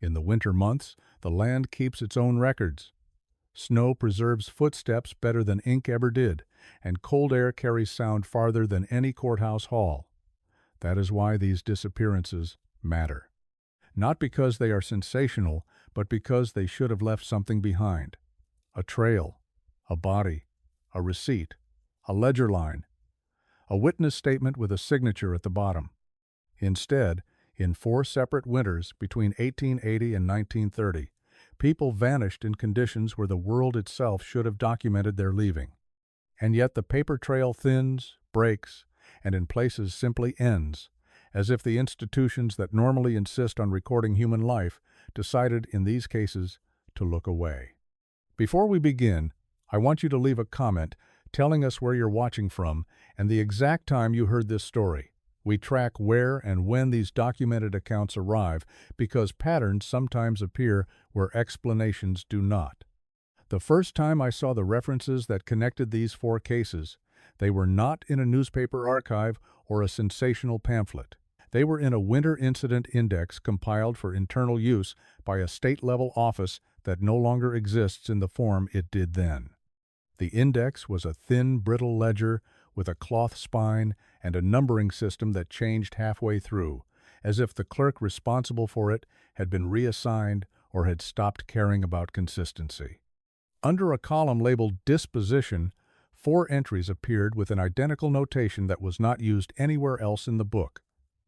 In the winter months, the land keeps its own records. Snow preserves footsteps better than ink ever did, and cold air carries sound farther than any courthouse hall. That is why these disappearances matter. Not because they are sensational, but because they should have left something behind. A trail, a body, a receipt, a ledger line, a witness statement with a signature at the bottom. Instead, in 4 separate winters between 1880 and 1930, people vanished in conditions where the world itself should have documented their leaving. And yet the paper trail thins, breaks, and in places simply ends, as if the institutions that normally insist on recording human life decided in these cases to look away. Before we begin, I want you to leave a comment telling us where you're watching from and the exact time you heard this story. We track where and when these documented accounts arrive because patterns sometimes appear where explanations do not. The first time I saw the references that connected these 4 cases, they were not in a newspaper archive or a sensational pamphlet. They were in a winter incident index compiled for internal use by a state-level office that no longer exists in the form it did then. The index was a thin, brittle ledger with a cloth spine and a numbering system that changed halfway through, as if the clerk responsible for it had been reassigned or had stopped caring about consistency. Under a column labeled Disposition, 4 entries appeared with an identical notation that was not used anywhere else in the book.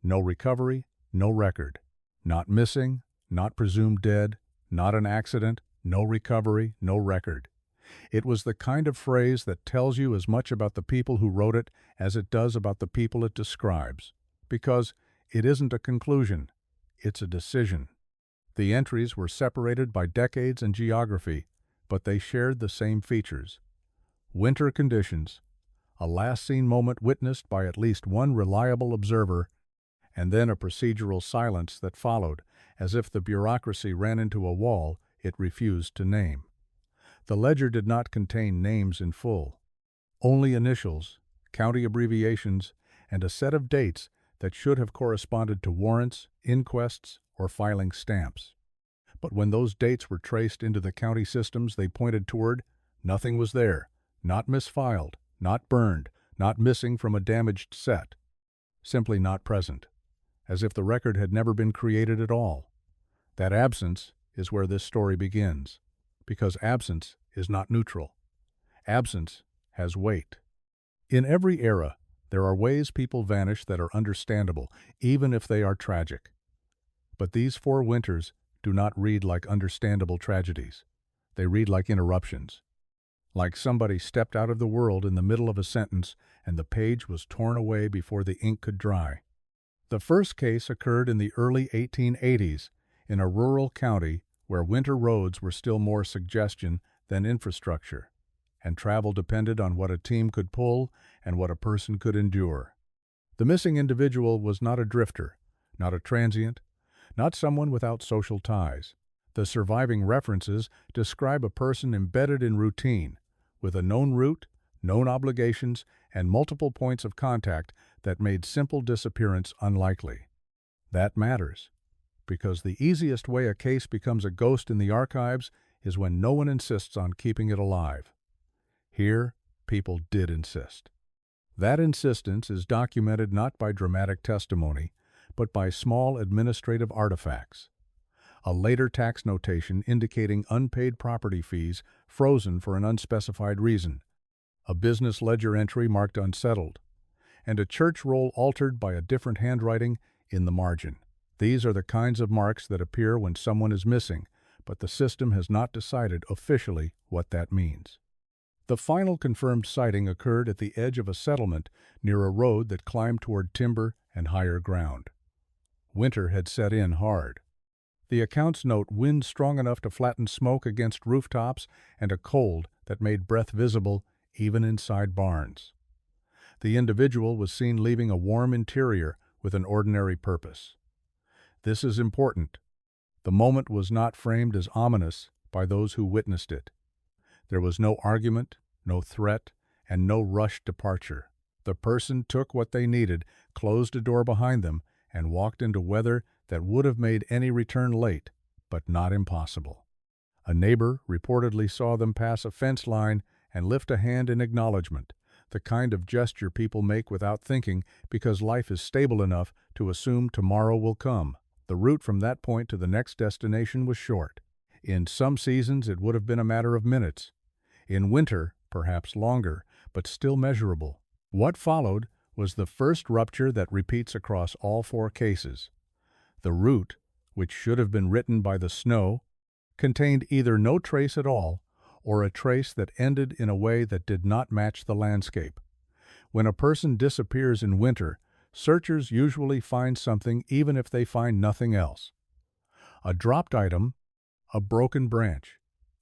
No recovery, no record. Not missing, not presumed dead, not an accident, no recovery, no record. It was the kind of phrase that tells you as much about the people who wrote it as it does about the people it describes, because it isn't a conclusion, it's a decision. The entries were separated by decades and geography, but they shared the same features. Winter conditions, a last-seen moment witnessed by at least one reliable observer, and then a procedural silence that followed, as if the bureaucracy ran into a wall it refused to name. The ledger did not contain names in full, only initials, county abbreviations, and a set of dates that should have corresponded to warrants, inquests, or filing stamps. But when those dates were traced into the county systems they pointed toward, nothing was there, not misfiled, not burned, not missing from a damaged set, simply not present, as if the record had never been created at all. That absence is where this story begins, because absence is not neutral. Absence has weight. In every era, there are ways people vanish that are understandable, even if they are tragic. But these 4 winters do not read like understandable tragedies. They read like interruptions. Like somebody stepped out of the world in the middle of a sentence and the page was torn away before the ink could dry. The first case occurred in the early 1880s in a rural county where winter roads were still more suggestion than infrastructure, and travel depended on what a team could pull and what a person could endure. The missing individual was not a drifter, not a transient, not someone without social ties. The surviving references describe a person embedded in routine, with a known route, known obligations, and multiple points of contact that made simple disappearance unlikely. That matters, because the easiest way a case becomes a ghost in the archives is when no one insists on keeping it alive. Here, people did insist. That insistence is documented not by dramatic testimony, but by small administrative artifacts. A later tax notation indicating unpaid property fees frozen for an unspecified reason, a business ledger entry marked unsettled, and a church roll altered by a different handwriting in the margin. These are the kinds of marks that appear when someone is missing, but the system has not decided officially what that means. The final confirmed sighting occurred at the edge of a settlement near a road that climbed toward timber and higher ground. Winter had set in hard. The accounts note wind strong enough to flatten smoke against rooftops and a cold that made breath visible even inside barns. The individual was seen leaving a warm interior with an ordinary purpose. This is important. The moment was not framed as ominous by those who witnessed it. There was no argument, no threat, and no rushed departure. The person took what they needed, closed a door behind them, and walked into weather that would have made any return late, but not impossible. A neighbor reportedly saw them pass a fence line and lift a hand in acknowledgement, the kind of gesture people make without thinking because life is stable enough to assume tomorrow will come. The route from that point to the next destination was short. In some seasons it would have been a matter of minutes. In winter, perhaps longer, but still measurable. What followed was the first rupture that repeats across all four cases. The route, which should have been written by the snow, contained either no trace at all or a trace that ended in a way that did not match the landscape. When a person disappears in winter, searchers usually find something even if they find nothing else. A dropped item, a broken branch,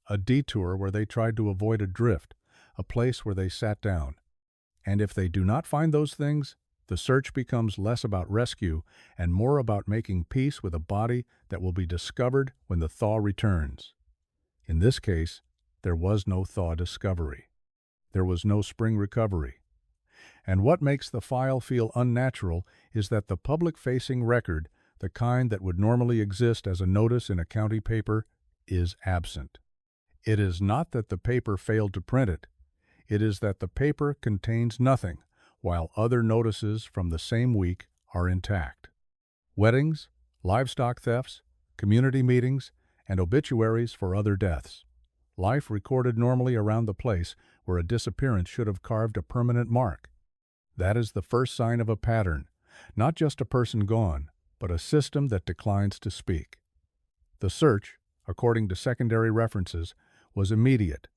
a detour where they tried to avoid a drift, a place where they sat down. And if they do not find those things, the search becomes less about rescue and more about making peace with a body that will be discovered when the thaw returns. In this case, there was no thaw discovery. There was no spring recovery. And what makes the file feel unnatural is that the public-facing record, the kind that would normally exist as a notice in a county paper, is absent. It is not that the paper failed to print it. It is that the paper contains nothing, while other notices from the same week are intact. Weddings, livestock thefts, community meetings, and obituaries for other deaths. Life recorded normally around the place where a disappearance should have carved a permanent mark. That is the first sign of a pattern, not just a person gone, but a system that declines to speak. The search, according to secondary references, was immediate.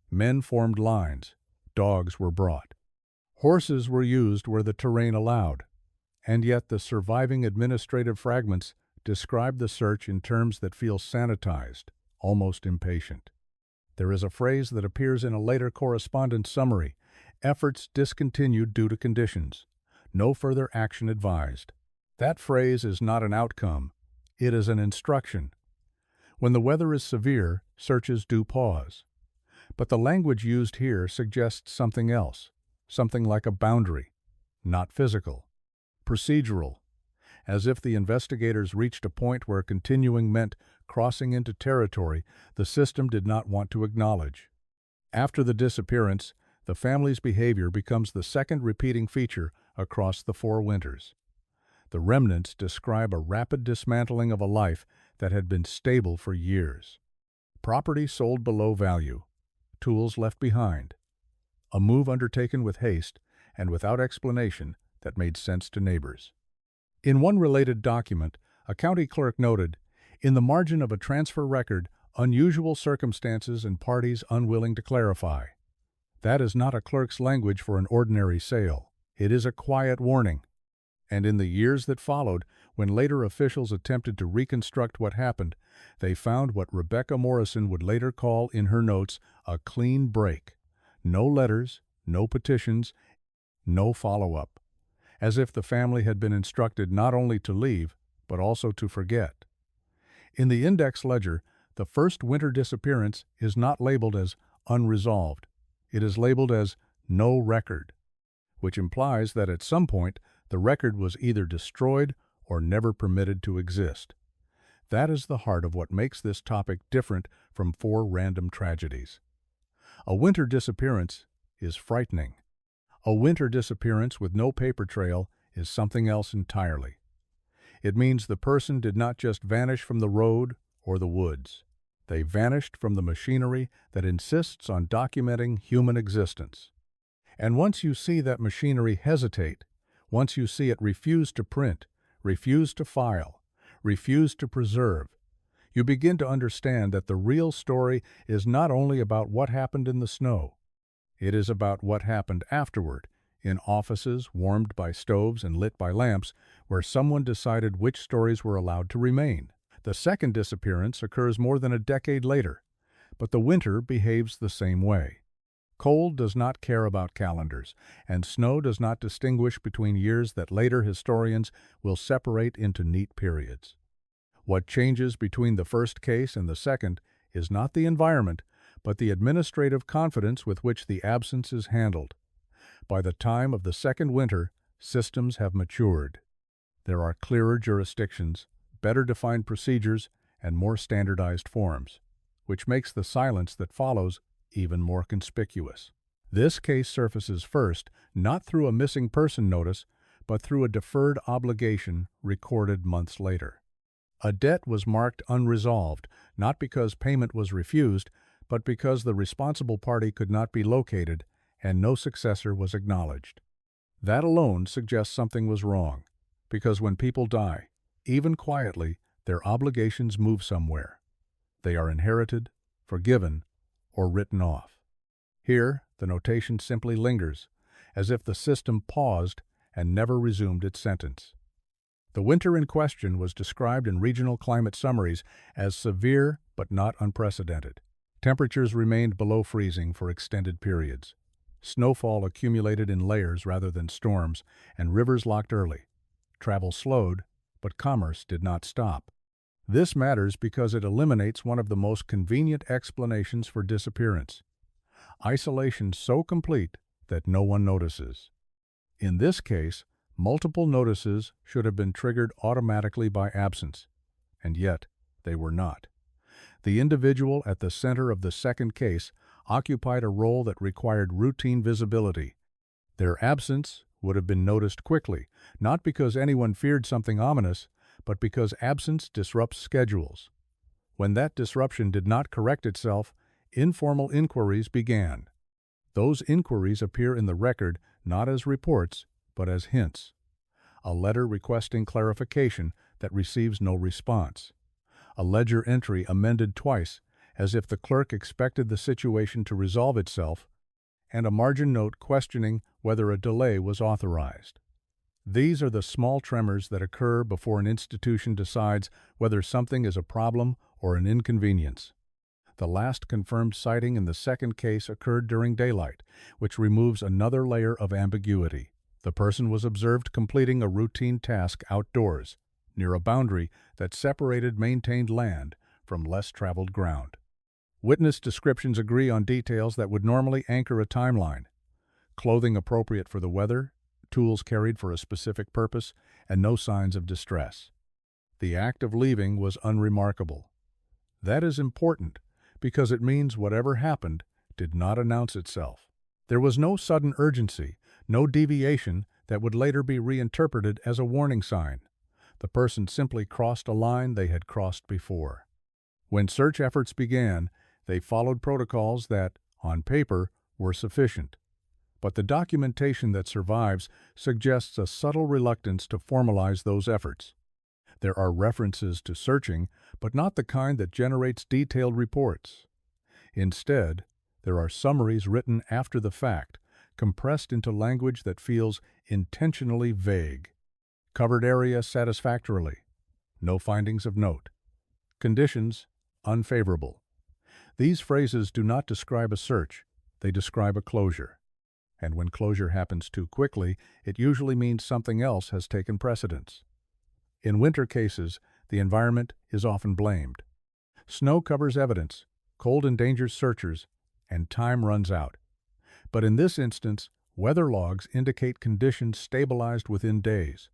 Men formed lines. Dogs were brought. Horses were used where the terrain allowed. And yet the surviving administrative fragments describe the search in terms that feel sanitized, almost impatient. There is a phrase that appears in a later correspondence summary: efforts discontinued due to conditions. No further action advised. That phrase is not an outcome. It is an instruction. When the weather is severe, searches do pause. But the language used here suggests something else, something like a boundary, not physical, procedural, as if the investigators reached a point where continuing meant crossing into territory the system did not want to acknowledge. After the disappearance, the family's behavior becomes the second repeating feature across the 4 winters. The remnants describe a rapid dismantling of a life that had been stable for years. Property sold below value, tools left behind, a move undertaken with haste and without explanation that made sense to neighbors. In one related document, a county clerk noted, "In the margin of a transfer record, unusual circumstances and parties unwilling to clarify." That is not a clerk's language for an ordinary sale. It is a quiet warning. And in the years that followed, when later officials attempted to reconstruct what happened, they found what Rebecca Morrison would later call in her notes a clean break. No letters, no petitions, no follow-up. As if the family had been instructed not only to leave, but also to forget. In the index ledger, the first winter disappearance is not labeled as unresolved. It is labeled as no record, which implies that at some point the record was either destroyed or never permitted to exist. That is the heart of what makes this topic different from 4 random tragedies. A winter disappearance is frightening. A winter disappearance with no paper trail is something else entirely. It means the person did not just vanish from the road or the woods. They vanished from the machinery that insists on documenting human existence. And once you see that machinery hesitate, once you see it refuse to print, refuse to file, refuse to preserve, you begin to understand that the real story is not only about what happened in the snow. It is about what happened afterward, in offices warmed by stoves and lit by lamps, where someone decided which stories were allowed to remain. The second disappearance occurs more than a decade later, but the winter behaves the same way. Cold does not care about calendars, and snow does not distinguish between years that later historians will separate into neat periods. What changes between the first case and the second is not the environment, but the administrative confidence with which the absence is handled. By the time of the second winter, systems have matured. There are clearer jurisdictions, better defined procedures, and more standardized forms, which makes the silence that follows even more conspicuous. This case surfaces first not through a missing person notice, but through a deferred obligation recorded months later. A debt was marked unresolved, not because payment was refused, but because the responsible party could not be located and no successor was acknowledged. That alone suggests something was wrong, because when people die, even quietly, their obligations move somewhere. They are inherited, forgiven, or written off. Here, the notation simply lingers, as if the system paused and never resumed its sentence. The winter in question was described in regional climate summaries as severe but not unprecedented. Temperatures remained below freezing for extended periods. Snowfall accumulated in layers rather than storms, and rivers locked early. Travel slowed, but commerce did not stop. This matters because it eliminates one of the most convenient explanations for disappearance: isolation so complete that no one notices. In this case, multiple notices should have been triggered automatically by absence, and yet they were not. The individual at the center of the second case occupied a role that required routine visibility. Their absence would have been noticed quickly, not because anyone feared something ominous, but because absence disrupts schedules. When that disruption did not correct itself, informal inquiries began. Those inquiries appear in the record not as reports, but as hints. A letter requesting clarification that receives no response. A ledger entry amended twice, as if the clerk expected the situation to resolve itself, and a margin note questioning whether a delay was authorized. These are the small tremors that occur before an institution decides whether something is a problem or an inconvenience. The last confirmed sighting in the second case occurred during daylight, which removes another layer of ambiguity. The person was observed completing a routine task outdoors, near a boundary that separated maintained land from less traveled ground. Witness descriptions agree on details that would normally anchor a timeline: clothing appropriate for the weather, tools carried for a specific purpose, and no signs of distress. The act of leaving was unremarkable. That is important because it means whatever happened did not announce itself. There was no sudden urgency, no deviation that would later be reinterpreted as a warning sign. The person simply crossed a line they had crossed before. When search efforts began, they followed protocols that, on paper, were sufficient. But the documentation that survives suggests a subtle reluctance to formalize those efforts. There are references to searching, but not the kind that generates detailed reports. Instead, there are summaries written after the fact, compressed into language that feels intentionally vague. Covered area satisfactorily. No findings of note. Conditions unfavorable. These phrases do not describe a search, they describe a closure. And when closure happens too quickly, it usually means something else has taken precedence. In winter cases, the environment is often blamed. Snow covers evidence, cold endangers searchers, and time runs out. But in this instance, weather logs indicate conditions stabilized within days.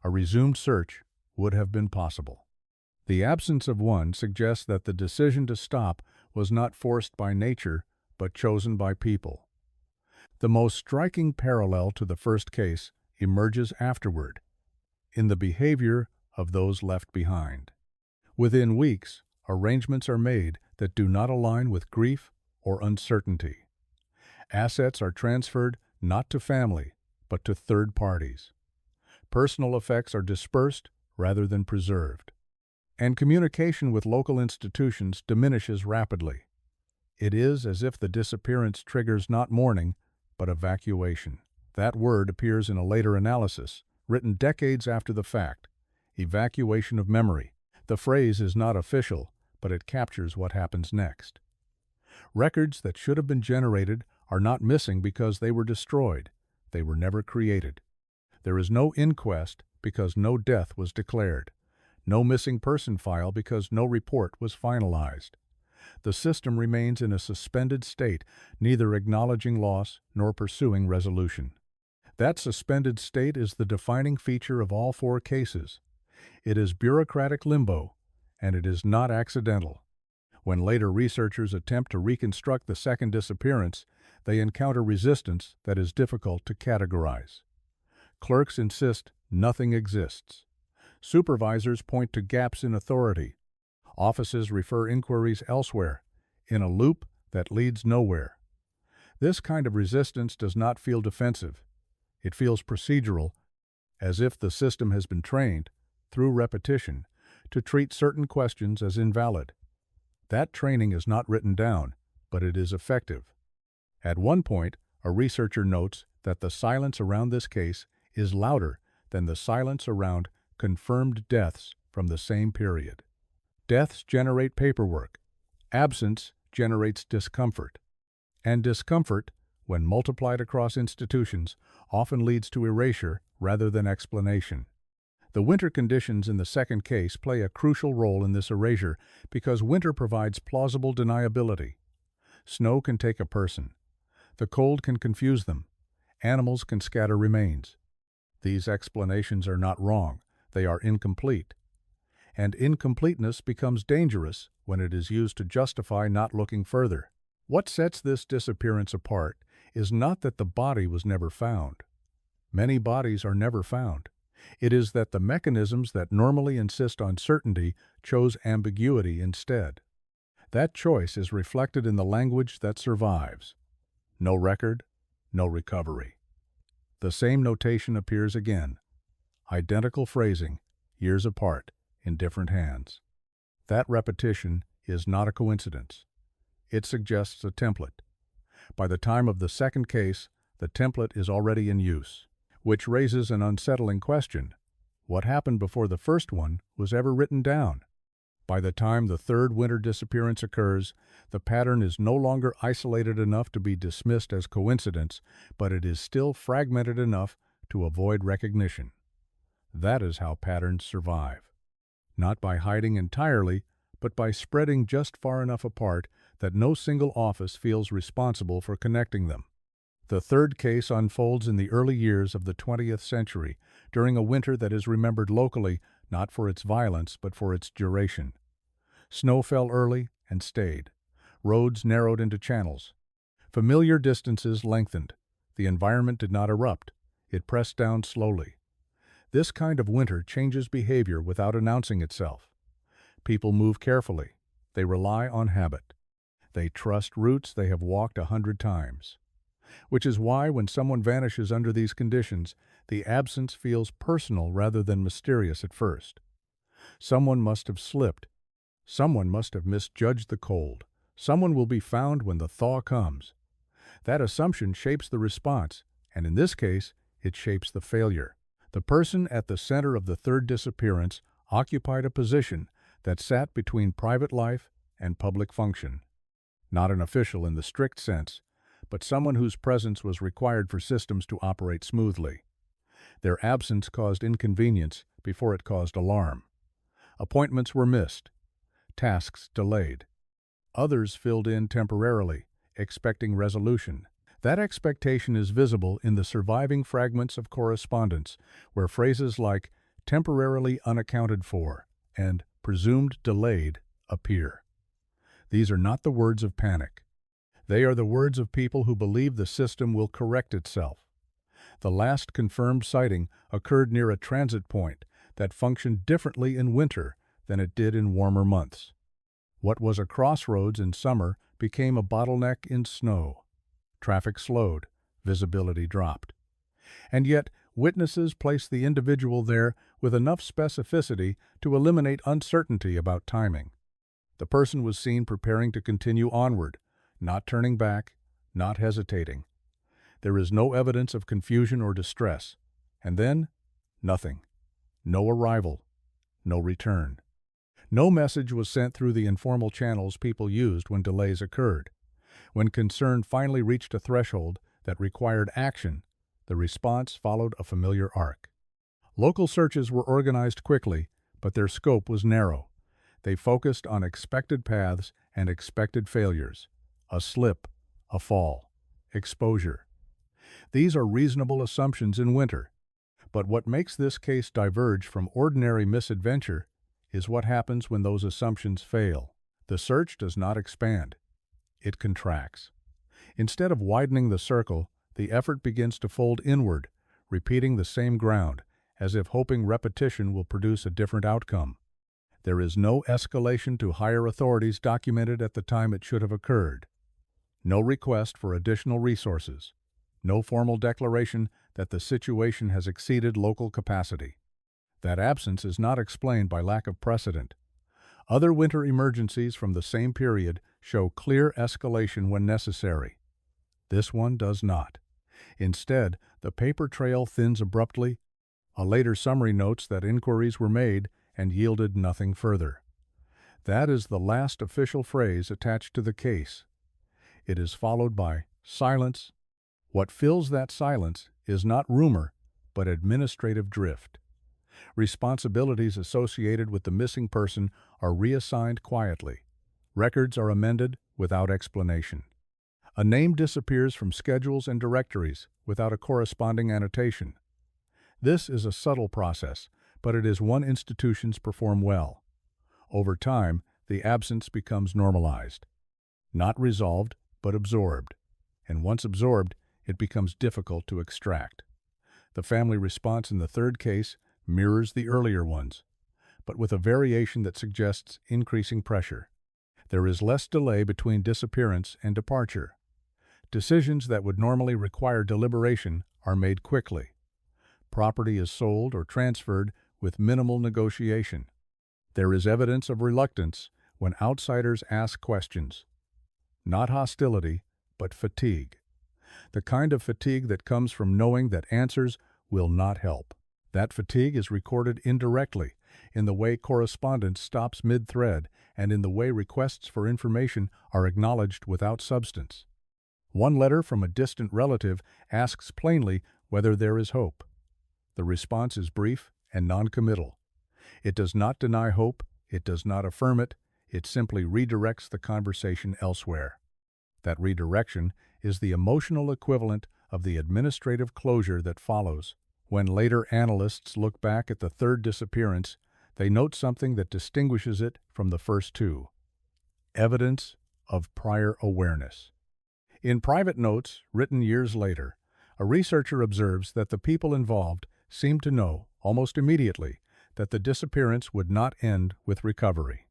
A resumed search would have been possible. The absence of one suggests that the decision to stop was not forced by nature, but chosen by people. The most striking parallel to the first case emerges afterward, in the behavior of those left behind. Within weeks, arrangements are made that do not align with grief or uncertainty. Assets are transferred not to family, but to third parties. Personal effects are dispersed rather than preserved. And communication with local institutions diminishes rapidly. It is as if the disappearance triggers not mourning, but evacuation. That word appears in a later analysis, written decades after the fact: evacuation of memory. The phrase is not official, but it captures what happens next. Records that should have been generated are not missing because they were destroyed. They were never created. There is no inquest because no death was declared. No missing person file because no report was finalized. The system remains in a suspended state, neither acknowledging loss nor pursuing resolution. That suspended state is the defining feature of all four cases. It is bureaucratic limbo, and it is not accidental. When later researchers attempt to reconstruct the second disappearance, they encounter resistance that is difficult to categorize. Clerks insist nothing exists. Supervisors point to gaps in authority. Offices refer inquiries elsewhere, in a loop that leads nowhere. This kind of resistance does not feel defensive. It feels procedural, as if the system has been trained, through repetition, to treat certain questions as invalid. That training is not written down, but it is effective. At one point, a researcher notes that the silence around this case is louder than the silence around confirmed deaths from the same period. Deaths generate paperwork. Absence generates discomfort. And discomfort, when multiplied across institutions, often leads to erasure rather than explanation. The winter conditions in the second case play a crucial role in this erasure because winter provides plausible deniability. Snow can take a person. The cold can confuse them. Animals can scatter remains. These explanations are not wrong, they are incomplete. And incompleteness becomes dangerous when it is used to justify not looking further. What sets this disappearance apart is not that the body was never found. Many bodies are never found. It is that the mechanisms that normally insist on certainty chose ambiguity instead. That choice is reflected in the language that survives. No record, no recovery. The same notation appears again. Identical phrasing, years apart, in different hands. That repetition is not a coincidence. It suggests a template. By the time of the second case, the template is already in use, which raises an unsettling question. What happened before the first one was ever written down? By the time the third winter disappearance occurs, the pattern is no longer isolated enough to be dismissed as coincidence, but it is still fragmented enough to avoid recognition. That is how patterns survive. Not by hiding entirely, but by spreading just far enough apart that no single office feels responsible for connecting them. The third case unfolds in the early years of the 20th century, during a winter that is remembered locally not for its violence but for its duration. Snow fell early and stayed. Roads narrowed into channels. Familiar distances lengthened. The environment did not erupt. It pressed down slowly. This kind of winter changes behavior without announcing itself. People move carefully. They rely on habit. They trust routes they have walked 100 times. Which is why when someone vanishes under these conditions, the absence feels personal rather than mysterious at first. Someone must have slipped. Someone must have misjudged the cold. Someone will be found when the thaw comes. That assumption shapes the response, and in this case, it shapes the failure. The person at the center of the third disappearance occupied a position that sat between private life and public function. Not an official in the strict sense, but someone whose presence was required for systems to operate smoothly. Their absence caused inconvenience before it caused alarm. Appointments were missed. Tasks delayed. Others filled in temporarily, expecting resolution. That expectation is visible in the surviving fragments of correspondence, where phrases like temporarily unaccounted for and presumed delayed appear. These are not the words of panic. They are the words of people who believe the system will correct itself. The last confirmed sighting occurred near a transit point that functioned differently in winter than it did in warmer months. What was a crossroads in summer became a bottleneck in snow. Traffic slowed, visibility dropped. And yet, witnesses placed the individual there with enough specificity to eliminate uncertainty about timing. The person was seen preparing to continue onward, not turning back, not hesitating. There is no evidence of confusion or distress. And then, nothing. No arrival. No return. No message was sent through the informal channels people used when delays occurred. When concern finally reached a threshold that required action, the response followed a familiar arc. Local searches were organized quickly, but their scope was narrow. They focused on expected paths and expected failures. A slip, a fall, exposure. These are reasonable assumptions in winter. But what makes this case diverge from ordinary misadventure is what happens when those assumptions fail. The search does not expand. It contracts. Instead of widening the circle, the effort begins to fold inward, repeating the same ground, as if hoping repetition will produce a different outcome. There is no escalation to higher authorities documented at the time it should have occurred. No request for additional resources. No formal declaration that the situation has exceeded local capacity. That absence is not explained by lack of precedent. Other winter emergencies from the same period show clear escalation when necessary. This one does not. Instead, the paper trail thins abruptly. A later summary notes that inquiries were made and yielded nothing further. That is the last official phrase attached to the case. It is followed by silence. What fills that silence is not rumor, but administrative drift. Responsibilities associated with the missing person are reassigned quietly. Records are amended without explanation. A name disappears from schedules and directories without a corresponding annotation. This is a subtle process, but it is one institutions perform well. Over time, the absence becomes normalized. Not resolved, but absorbed. And once absorbed, it becomes difficult to extract. The family response in the third case mirrors the earlier ones, but with a variation that suggests increasing pressure. There is less delay between disappearance and departure. Decisions that would normally require deliberation are made quickly. Property is sold or transferred with minimal negotiation. There is evidence of reluctance when outsiders ask questions. Not hostility, but fatigue. The kind of fatigue that comes from knowing that answers will not help. That fatigue is recorded indirectly, in the way correspondence stops mid-thread and in the way requests for information are acknowledged without substance. One letter from a distant relative asks plainly whether there is hope. The response is brief and non-committal. It does not deny hope, it does not affirm it, it simply redirects the conversation elsewhere. That redirection is the emotional equivalent of the administrative closure that follows. When later analysts look back at the third disappearance, they note something that distinguishes it from the first two: evidence of prior awareness. In private notes written years later, a researcher observes that the people involved seemed to know, almost immediately, that the disappearance would not end with recovery.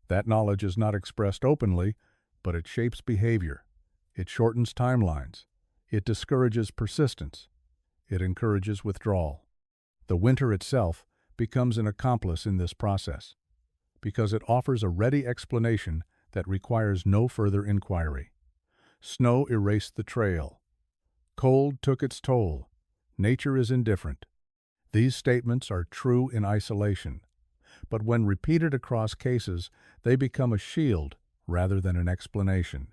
That knowledge is not expressed openly, but it shapes behavior. It shortens timelines. It discourages persistence. It encourages withdrawal. The winter itself becomes an accomplice in this process, because it offers a ready explanation that requires no further inquiry. Snow erased the trail. Cold took its toll. Nature is indifferent. These statements are true in isolation, but when repeated across cases, they become a shield rather than an explanation.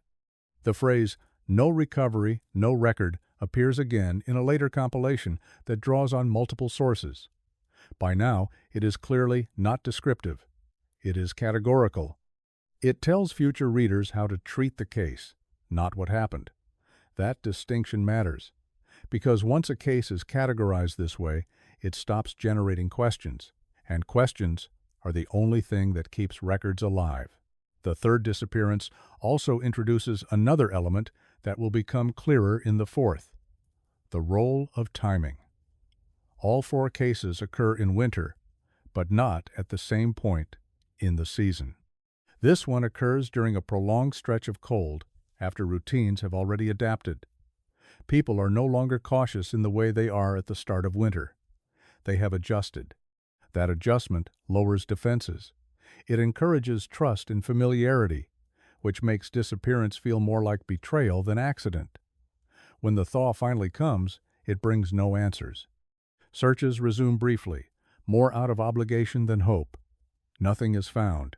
The phrase, "no recovery, no record," appears again in a later compilation that draws on multiple sources. By now, it is clearly not descriptive. It is categorical. It tells future readers how to treat the case, not what happened. That distinction matters, because once a case is categorized this way, it stops generating questions, and questions are the only thing that keeps records alive. The third disappearance also introduces another element that will become clearer in the fourth: the role of timing. All four cases occur in winter, but not at the same point in the season. This one occurs during a prolonged stretch of cold, after routines have already adapted. People are no longer cautious in the way they are at the start of winter. They have adjusted. That adjustment lowers defenses. It encourages trust and familiarity, which makes disappearance feel more like betrayal than accident. When the thaw finally comes, it brings no answers. Searches resume briefly, more out of obligation than hope. Nothing is found.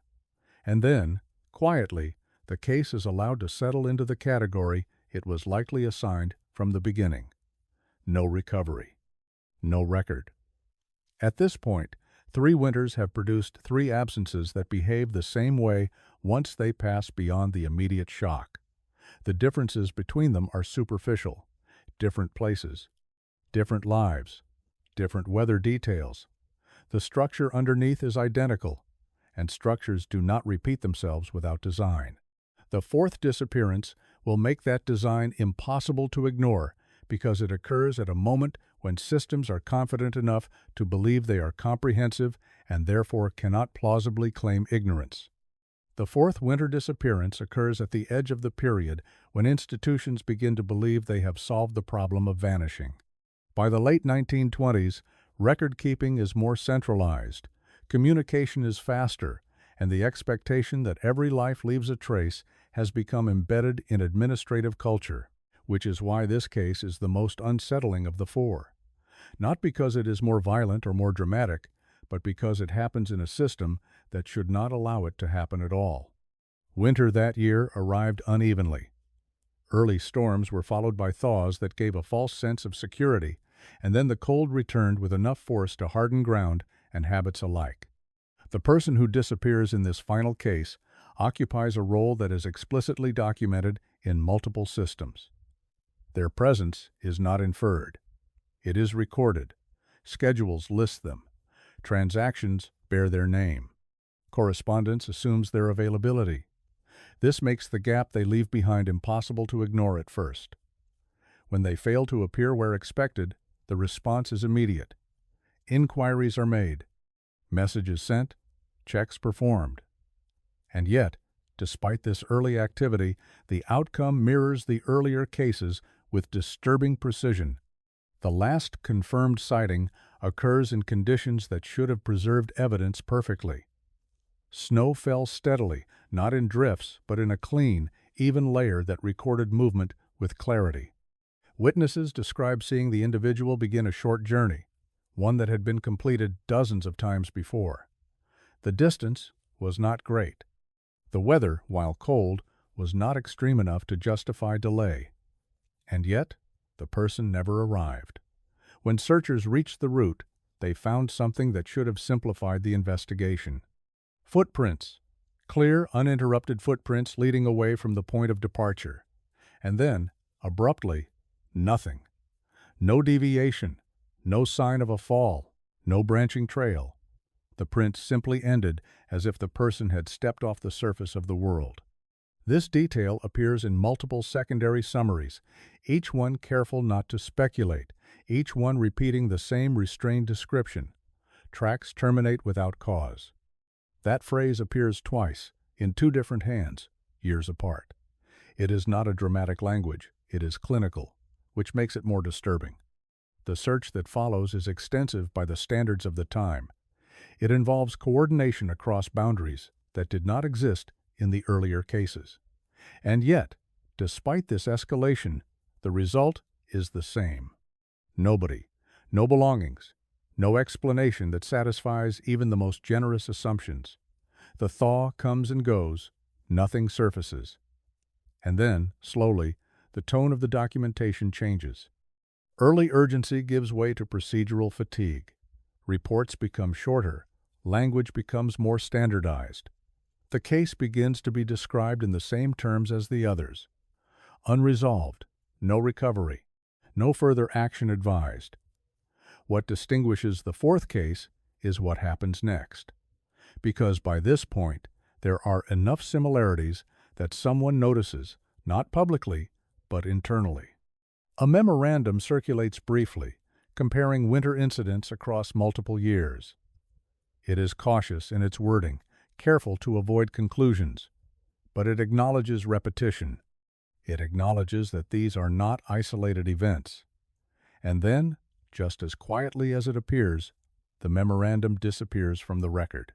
And then, quietly, the case is allowed to settle into the category it was likely assigned from the beginning: no recovery, no record. At this point, 3 winters have produced 3 absences that behave the same way once they pass beyond the immediate shock. The differences between them are superficial: different places, different lives, different weather details. The structure underneath is identical: and structures do not repeat themselves without design. The fourth disappearance will make that design impossible to ignore because it occurs at a moment when systems are confident enough to believe they are comprehensive and therefore cannot plausibly claim ignorance. The fourth winter disappearance occurs at the edge of the period when institutions begin to believe they have solved the problem of vanishing. By the late 1920s, record-keeping is more centralized, communication is faster, and the expectation that every life leaves a trace has become embedded in administrative culture, which is why this case is the most unsettling of the four. Not because it is more violent or more dramatic, but because it happens in a system that should not allow it to happen at all. Winter that year arrived unevenly. Early storms were followed by thaws that gave a false sense of security, and then the cold returned with enough force to harden ground and habits alike. The person who disappears in this final case occupies a role that is explicitly documented in multiple systems. Their presence is not inferred. It is recorded. Schedules list them. Transactions bear their name. Correspondence assumes their availability. This makes the gap they leave behind impossible to ignore at first. When they fail to appear where expected, the response is immediate. Inquiries are made. Messages sent. Checks performed. And yet, despite this early activity, the outcome mirrors the earlier cases with disturbing precision. The last confirmed sighting occurs in conditions that should have preserved evidence perfectly. Snow fell steadily, not in drifts, but in a clean, even layer that recorded movement with clarity. Witnesses describe seeing the individual begin a short journey, one that had been completed dozens of times before. The distance was not great. The weather, while cold, was not extreme enough to justify delay. And yet, the person never arrived. When searchers reached the route, they found something that should have simplified the investigation. Footprints. Clear, uninterrupted footprints leading away from the point of departure. And then, abruptly, nothing. No deviation, no sign of a fall, no branching trail. The prints simply ended as if the person had stepped off the surface of the world. This detail appears in multiple secondary summaries, each one careful not to speculate, each one repeating the same restrained description. Tracks terminate without cause. That phrase appears twice, in two different hands, years apart. It is not a dramatic language, it is clinical, which makes it more disturbing. The search that follows is extensive by the standards of the time. It involves coordination across boundaries that did not exist in the earlier cases. And yet, despite this escalation, the result is the same. Nobody, no belongings, no explanation that satisfies even the most generous assumptions. The thaw comes and goes, nothing surfaces. And then, slowly, the tone of the documentation changes. Early urgency gives way to procedural fatigue. Reports become shorter, language becomes more standardized. The case begins to be described in the same terms as the others. Unresolved, no recovery, no further action advised. What distinguishes the fourth case is what happens next. Because by this point, there are enough similarities that someone notices, not publicly, but internally. A memorandum circulates briefly, comparing winter incidents across multiple years. It is cautious in its wording, careful to avoid conclusions, but it acknowledges repetition. It acknowledges that these are not isolated events. And then, just as quietly as it appears, the memorandum disappears from the record.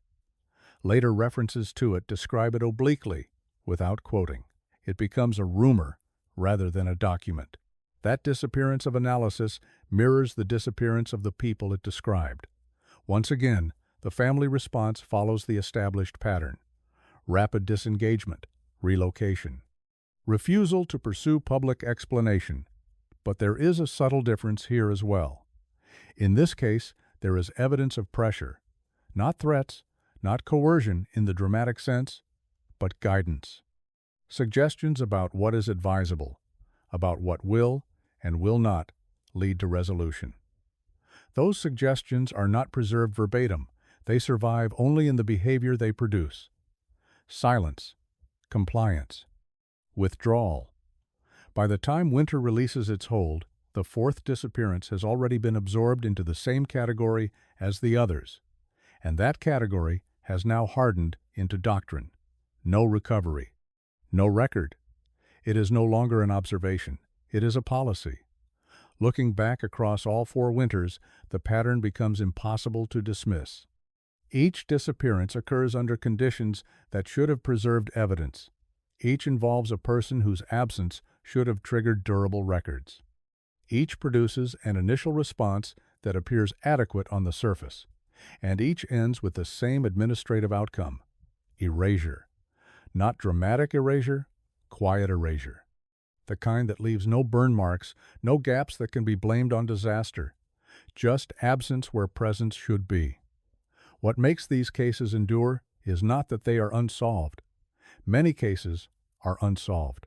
Later references to it describe it obliquely, without quoting. It becomes a rumor rather than a document. That disappearance of analysis mirrors the disappearance of the people it described. Once again, the family response follows the established pattern: rapid disengagement, relocation, refusal to pursue public explanation. But there is a subtle difference here as well. In this case, there is evidence of pressure, not threats, not coercion in the dramatic sense, but guidance. Suggestions about what is advisable, about what will and will not lead to resolution. Those suggestions are not preserved verbatim. They survive only in the behavior they produce. Silence, compliance, withdrawal. By the time winter releases its hold, the fourth disappearance has already been absorbed into the same category as the others, and that category has now hardened into doctrine. No recovery. No record. It is no longer an observation. It is a policy. Looking back across all 4 winters, the pattern becomes impossible to dismiss. Each disappearance occurs under conditions that should have preserved evidence. Each involves a person whose absence should have triggered durable records. Each produces an initial response that appears adequate on the surface, and each ends with the same administrative outcome: erasure. Not dramatic erasure, quiet erasure. The kind that leaves no burn marks, no gaps that can be blamed on disaster. Just absence where presence should be. What makes these cases endure is not that they are unsolved. Many cases are unsolved.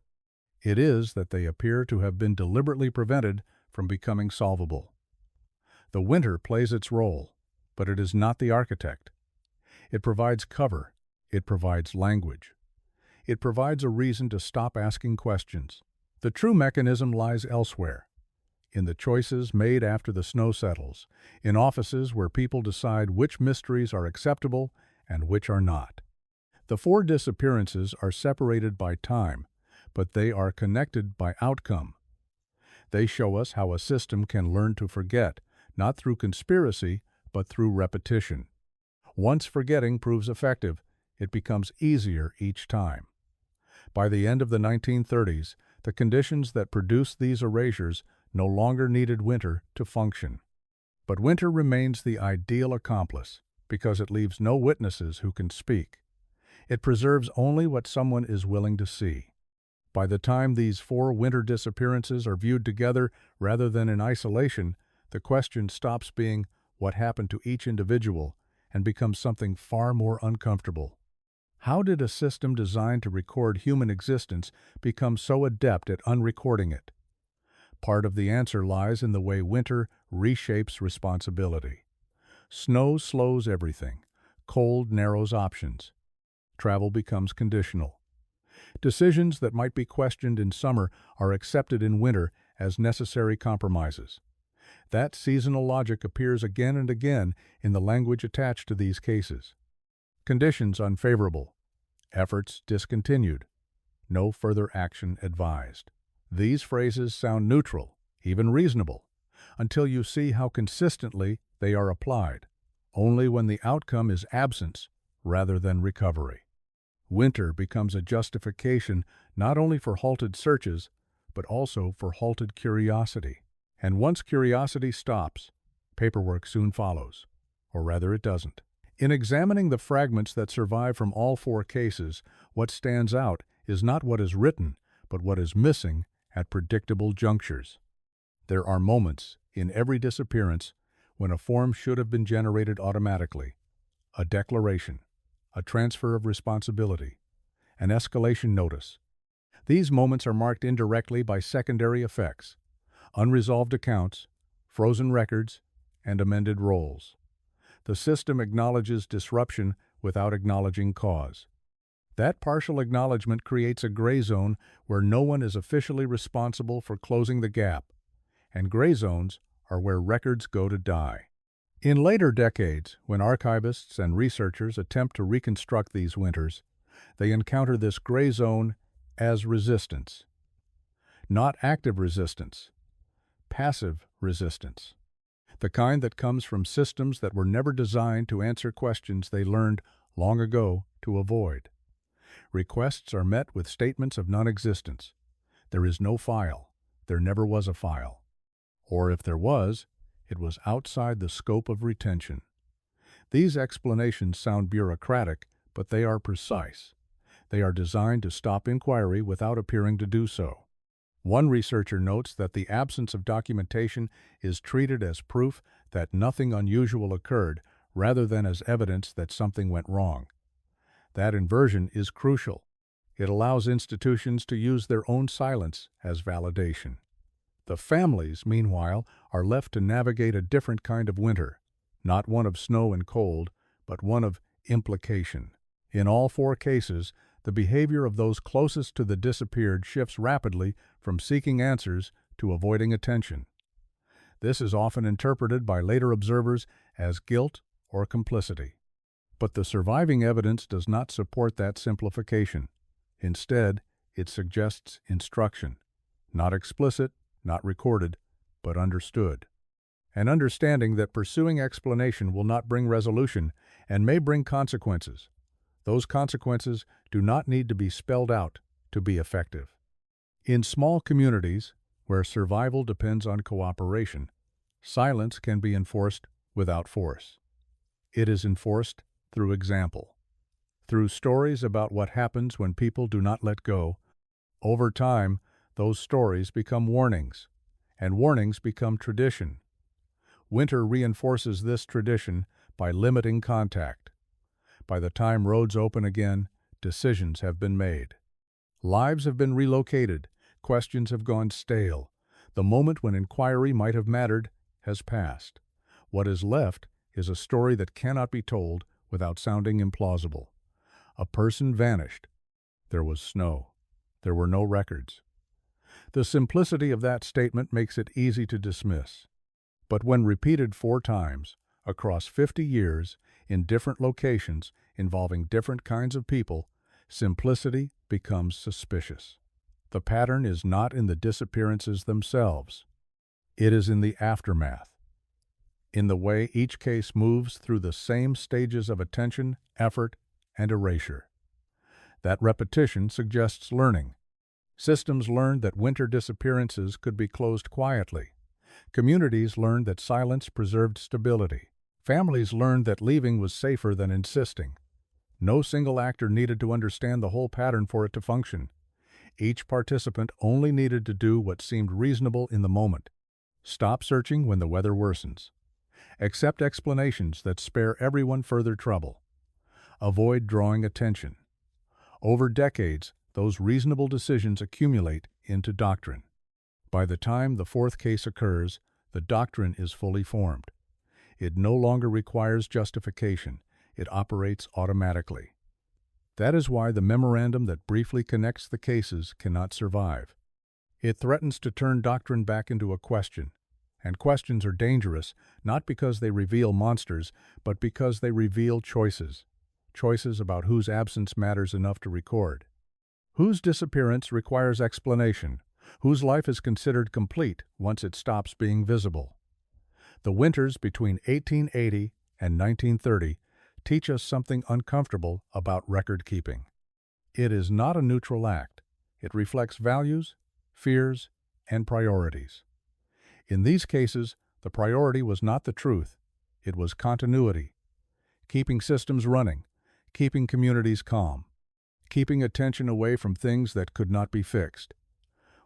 It is that they appear to have been deliberately prevented from becoming solvable. The winter plays its role, but it is not the architect. It provides cover. It provides language. It provides a reason to stop asking questions. The true mechanism lies elsewhere, in the choices made after the snow settles, in offices where people decide which mysteries are acceptable and which are not. The 4 disappearances are separated by time, but they are connected by outcome. They show us how a system can learn to forget, not through conspiracy, but through repetition. Once forgetting proves effective, it becomes easier each time. By the end of the 1930s, the conditions that produced these erasures no longer needed winter to function. But winter remains the ideal accomplice because it leaves no witnesses who can speak. It preserves only what someone is willing to see. By the time these 4 winter disappearances are viewed together rather than in isolation, the question stops being what happened to each individual and becomes something far more uncomfortable. How did a system designed to record human existence become so adept at unrecording it? Part of the answer lies in the way winter reshapes responsibility. Snow slows everything. Cold narrows options. Travel becomes conditional. Decisions that might be questioned in summer are accepted in winter as necessary compromises. That seasonal logic appears again and again in the language attached to these cases. Conditions unfavorable. Efforts discontinued. No further action advised. These phrases sound neutral, even reasonable, until you see how consistently they are applied, only when the outcome is absence rather than recovery. Winter becomes a justification not only for halted searches, but also for halted curiosity. And once curiosity stops, paperwork soon follows, or rather it doesn't. In examining the fragments that survive from all 4 cases, what stands out is not what is written, but what is missing at predictable junctures. There are moments in every disappearance when a form should have been generated automatically: a declaration, a transfer of responsibility, an escalation notice. These moments are marked indirectly by secondary effects: unresolved accounts, frozen records, and amended rolls. The system acknowledges disruption without acknowledging cause. That partial acknowledgement creates a gray zone where no one is officially responsible for closing the gap, and gray zones are where records go to die. In later decades, when archivists and researchers attempt to reconstruct these winters, they encounter this gray zone as resistance. Not active resistance, passive resistance. The kind that comes from systems that were never designed to answer questions they learned long ago to avoid. Requests are met with statements of non-existence. There is no file. There never was a file. Or if there was, it was outside the scope of retention. These explanations sound bureaucratic, but they are precise. They are designed to stop inquiry without appearing to do so. One researcher notes that the absence of documentation is treated as proof that nothing unusual occurred rather than as evidence that something went wrong. That inversion is crucial. It allows institutions to use their own silence as validation. The families, meanwhile, are left to navigate a different kind of winter, not one of snow and cold, but one of implication. In all four cases, the behavior of those closest to the disappeared shifts rapidly from seeking answers to avoiding attention. This is often interpreted by later observers as guilt or complicity. But the surviving evidence does not support that simplification. Instead, it suggests instruction, not explicit, not recorded, but understood. An understanding that pursuing explanation will not bring resolution and may bring consequences. Those consequences do not need to be spelled out to be effective. In small communities, where survival depends on cooperation, silence can be enforced without force. It is enforced through example. Through stories about what happens when people do not let go, over time, those stories become warnings, and warnings become tradition. Winter reinforces this tradition by limiting contact. By the time roads open again, decisions have been made. Lives have been relocated, questions have gone stale. The moment when inquiry might have mattered has passed. What is left is a story that cannot be told without sounding implausible. A person vanished. There was snow. There were no records. The simplicity of that statement makes it easy to dismiss. But when repeated 4 times, across 50 years, in different locations, involving different kinds of people, simplicity becomes suspicious. The pattern is not in the disappearances themselves. It is in the aftermath, in the way each case moves through the same stages of attention, effort, and erasure. That repetition suggests learning. Systems learned that winter disappearances could be closed quietly. Communities learned that silence preserved stability. Families learned that leaving was safer than insisting. No single actor needed to understand the whole pattern for it to function. Each participant only needed to do what seemed reasonable in the moment. Stop searching when the weather worsens. Accept explanations that spare everyone further trouble. Avoid drawing attention. Over decades, those reasonable decisions accumulate into doctrine. By the time the 4th case occurs, the doctrine is fully formed. It no longer requires justification. It operates automatically. That is why the memorandum that briefly connects the cases cannot survive. It threatens to turn doctrine back into a question. And questions are dangerous, not because they reveal monsters, but because they reveal choices. Choices about whose absence matters enough to record. Whose disappearance requires explanation. Whose life is considered complete once it stops being visible. The winters between 1880 and 1930 teach us something uncomfortable about record-keeping. It is not a neutral act. It reflects values, fears, and priorities. In these cases, the priority was not the truth. It was continuity. Keeping systems running, keeping communities calm, keeping attention away from things that could not be fixed.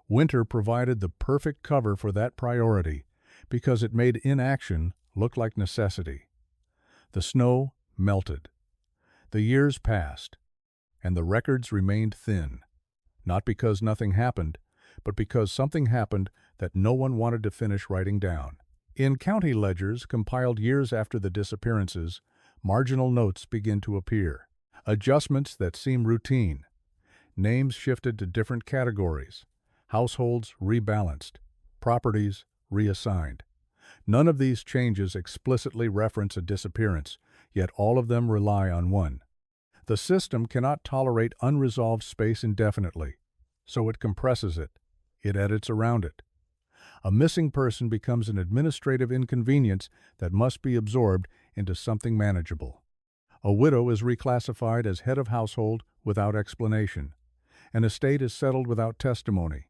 Winter provided the perfect cover for that priority because it made inaction look like necessity. The snow melted. The years passed, and the records remained thin, not because nothing happened, but because something happened that no one wanted to finish writing down. In county ledgers compiled years after the disappearances, marginal notes begin to appear, adjustments that seem routine. Names shifted to different categories, households rebalanced, properties reassigned. None of these changes explicitly reference a disappearance, yet all of them rely on one. The system cannot tolerate unresolved space indefinitely, so it compresses it. It edits around it. A missing person becomes an administrative inconvenience that must be absorbed into something manageable. A widow is reclassified as head of household without explanation. An estate is settled without testimony.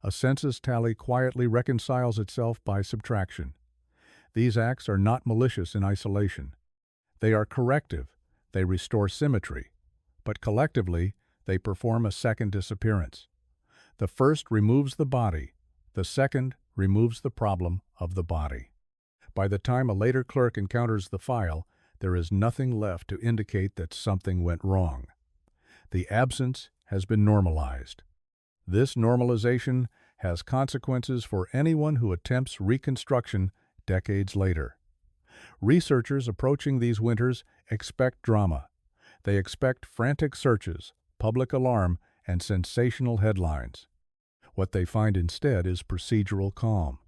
A census tally quietly reconciles itself by subtraction. These acts are not malicious in isolation. They are corrective. They restore symmetry. But collectively, they perform a second disappearance. The first removes the body. The second removes the problem of the body. By the time a later clerk encounters the file, there is nothing left to indicate that something went wrong. The absence has been normalized. This normalization has consequences for anyone who attempts reconstruction decades later. Researchers approaching these winters expect drama. They expect frantic searches, public alarm, and sensational headlines. What they find instead is procedural calm.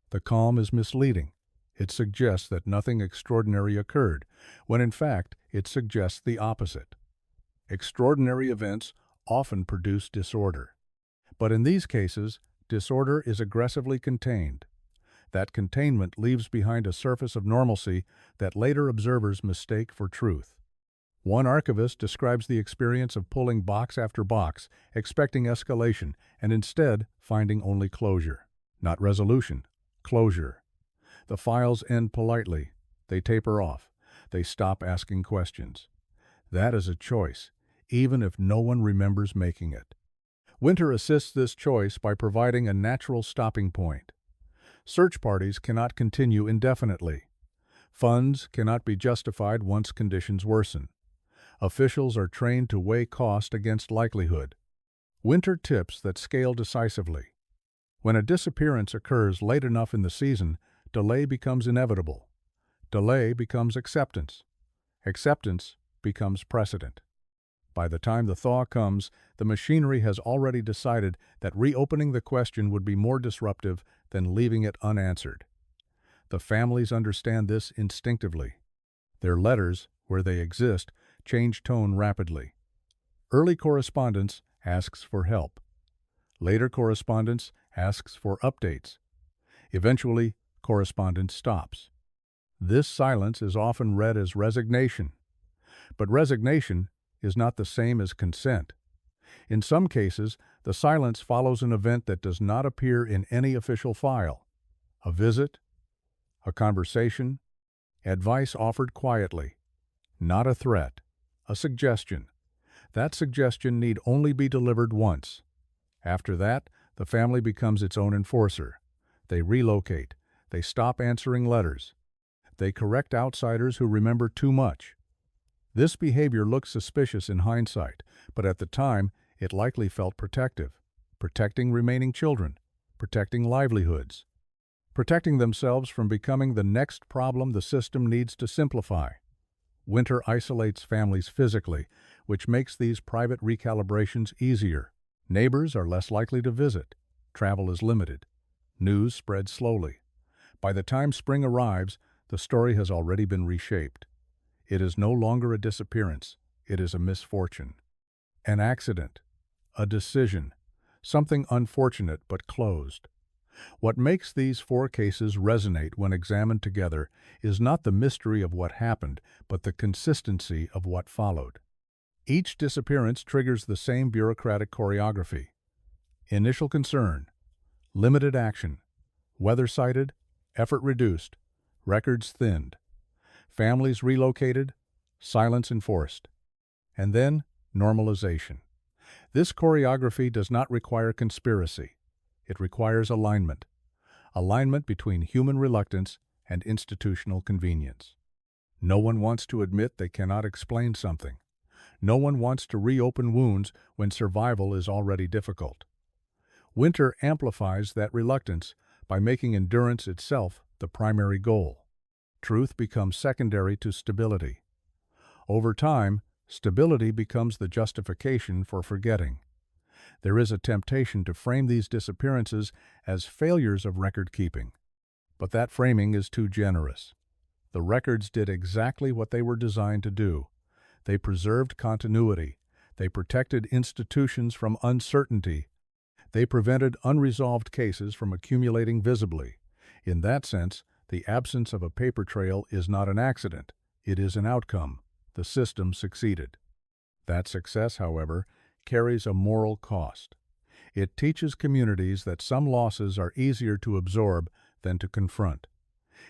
The calm is misleading. It suggests that nothing extraordinary occurred, when in fact it suggests the opposite. Extraordinary events often produce disorder. But in these cases, disorder is aggressively contained. That containment leaves behind a surface of normalcy that later observers mistake for truth. One archivist describes the experience of pulling box after box, expecting escalation, and instead finding only closure. Not resolution, closure. The files end politely. They taper off. They stop asking questions. That is a choice, even if no one remembers making it. Winter assists this choice by providing a natural stopping point. Search parties cannot continue indefinitely. Funds cannot be justified once conditions worsen. Officials are trained to weigh cost against likelihood. Winter tips that scale decisively. When a disappearance occurs late enough in the season, delay becomes inevitable. Delay becomes acceptance. Acceptance becomes precedent. By the time the thaw comes, the machinery has already decided that reopening the question would be more disruptive than leaving it unanswered. The families understand this instinctively. Their letters, where they exist, change tone rapidly. Early correspondence asks for help. Later correspondence asks for updates. Eventually, correspondence stops. This silence is often read as resignation. But resignation is not the same as consent. In some cases, the silence follows an event that does not appear in any official file. A visit, a conversation, advice offered quietly. Not a threat, a suggestion. That suggestion need only be delivered once. After that, the family becomes its own enforcer. They relocate. They stop answering letters. They correct outsiders who remember too much. This behavior looks suspicious in hindsight, but at the time, it likely felt protective. Protecting remaining children. Protecting livelihoods. Protecting themselves from becoming the next problem the system needs to simplify. Winter isolates families physically, which makes these private recalibrations easier. Neighbors are less likely to visit. Travel is limited. News spreads slowly. By the time spring arrives, the story has already been reshaped. It is no longer a disappearance. It is a misfortune. An accident. A decision. Something unfortunate but closed. What makes these 4 cases resonate when examined together is not the mystery of what happened, but the consistency of what followed. Each disappearance triggers the same bureaucratic choreography. Initial concern. Limited action. Weather cited. Effort reduced. Records thinned. Families relocated. Silence enforced. And then, normalization. This choreography does not require conspiracy. It requires alignment. Alignment between human reluctance and institutional convenience. No one wants to admit they cannot explain something. No one wants to reopen wounds when survival is already difficult. Winter amplifies that reluctance by making endurance itself the primary goal. Truth becomes secondary to stability. Over time, stability becomes the justification for forgetting. There is a temptation to frame these disappearances as failures of record-keeping. But that framing is too generous. The records did exactly what they were designed to do. They preserved continuity. They protected institutions from uncertainty. They prevented unresolved cases from accumulating visibly. In that sense, the absence of a paper trail is not an accident. It is an outcome. The system succeeded. That success, however, carries a moral cost. It teaches communities that some losses are easier to absorb than to confront.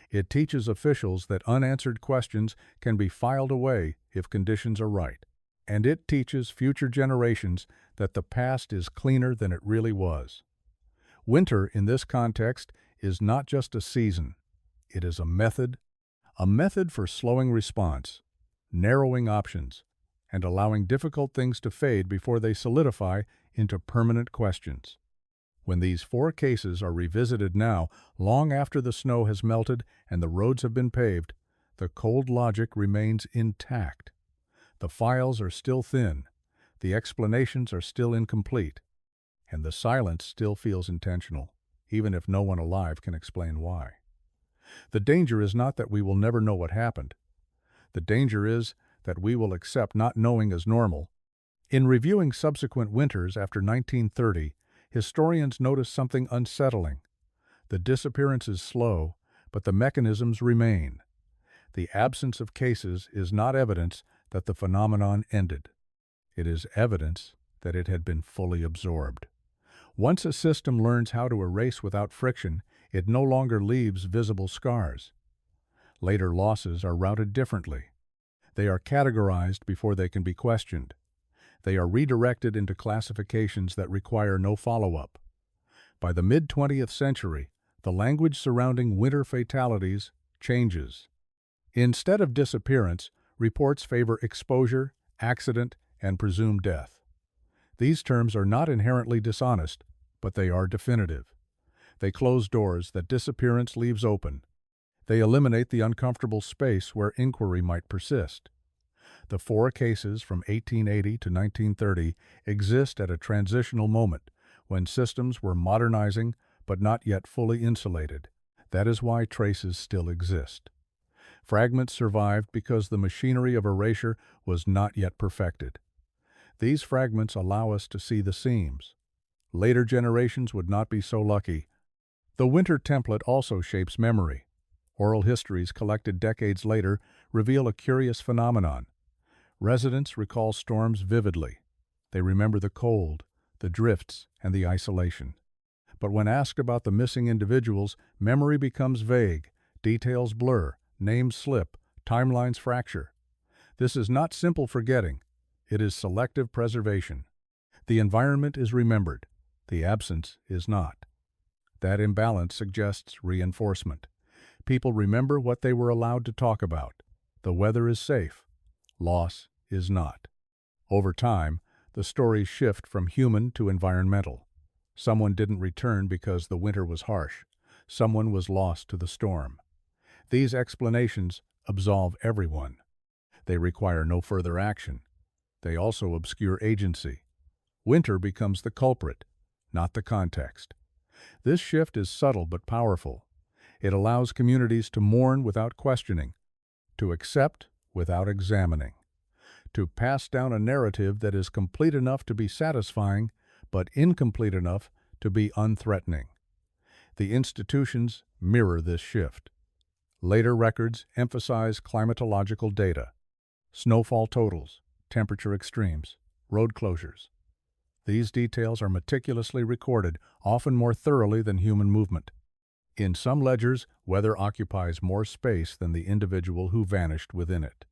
It teaches officials that unanswered questions can be filed away if conditions are right. And it teaches future generations that the past is cleaner than it really was. Winter, in this context, is not just a season. It is a method for slowing response, narrowing options, and allowing difficult things to fade before they solidify into permanent questions. When these 4 cases are revisited now, long after the snow has melted and the roads have been paved, the cold logic remains intact. The files are still thin, the explanations are still incomplete, and the silence still feels intentional, even if no one alive can explain why. The danger is not that we will never know what happened. The danger is that we will accept not knowing as normal. In reviewing subsequent winters after 1930, historians notice something unsettling. The disappearance is slow, but the mechanisms remain. The absence of cases is not evidence that the phenomenon ended. It is evidence that it had been fully absorbed. Once a system learns how to erase without friction, it no longer leaves visible scars. Later losses are routed differently. They are categorized before they can be questioned. They are redirected into classifications that require no follow-up. By the mid-20th century, the language surrounding winter fatalities changes. Instead of disappearance, reports favor exposure, accident, and presumed death. These terms are not inherently dishonest, but they are definitive. They close doors that disappearance leaves open. They eliminate the uncomfortable space where inquiry might persist. The 4 cases from 1880 to 1930 exist at a transitional moment when systems were modernizing but not yet fully insulated. That is why traces still exist. Fragments survived because the machinery of erasure was not yet perfected. These fragments allow us to see the seams. Later generations would not be so lucky. The winter template also shapes memory. Oral histories collected decades later reveal a curious phenomenon. Residents recall storms vividly. They remember the cold, the drifts, and the isolation. But when asked about the missing individuals, memory becomes vague, details blur, names slip, timelines fracture. This is not simple forgetting. It is selective preservation. The environment is remembered. The absence is not. That imbalance suggests reinforcement. People remember what they were allowed to talk about. The weather is safe. Loss is not. Over time, the stories shift from human to environmental. Someone didn't return because the winter was harsh. Someone was lost to the storm. These explanations absolve everyone. They require no further action. They also obscure agency. Winter becomes the culprit, not the context. This shift is subtle but powerful. It allows communities to mourn without questioning, to accept without examining, to pass down a narrative that is complete enough to be satisfying, but incomplete enough to be unthreatening. The institutions mirror this shift. Later records emphasize climatological data, snowfall totals, temperature extremes, road closures. These details are meticulously recorded, often more thoroughly than human movement. In some ledgers, weather occupies more space than the individual who vanished within it.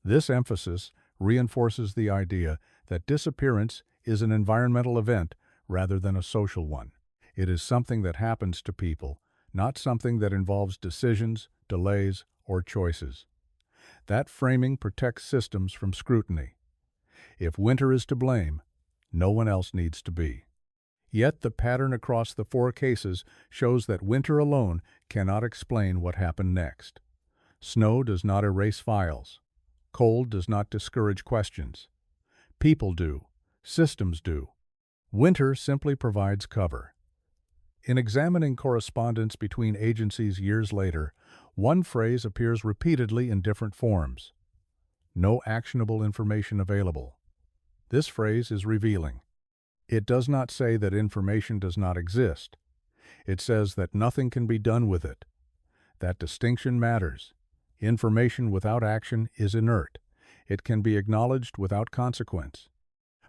This emphasis reinforces the idea that disappearance is an environmental event rather than a social one. It is something that happens to people, not something that involves decisions, delays, or choices. That framing protects systems from scrutiny. If winter is to blame, no one else needs to be. Yet the pattern across the 4 cases shows that winter alone cannot explain what happened next. Snow does not erase files. Cold does not discourage questions. People do. Systems do. Winter simply provides cover. In examining correspondence between agencies years later, one phrase appears repeatedly in different forms. No actionable information available. This phrase is revealing. It does not say that information does not exist. It says that nothing can be done with it. That distinction matters. Information without action is inert. It can be acknowledged without consequence.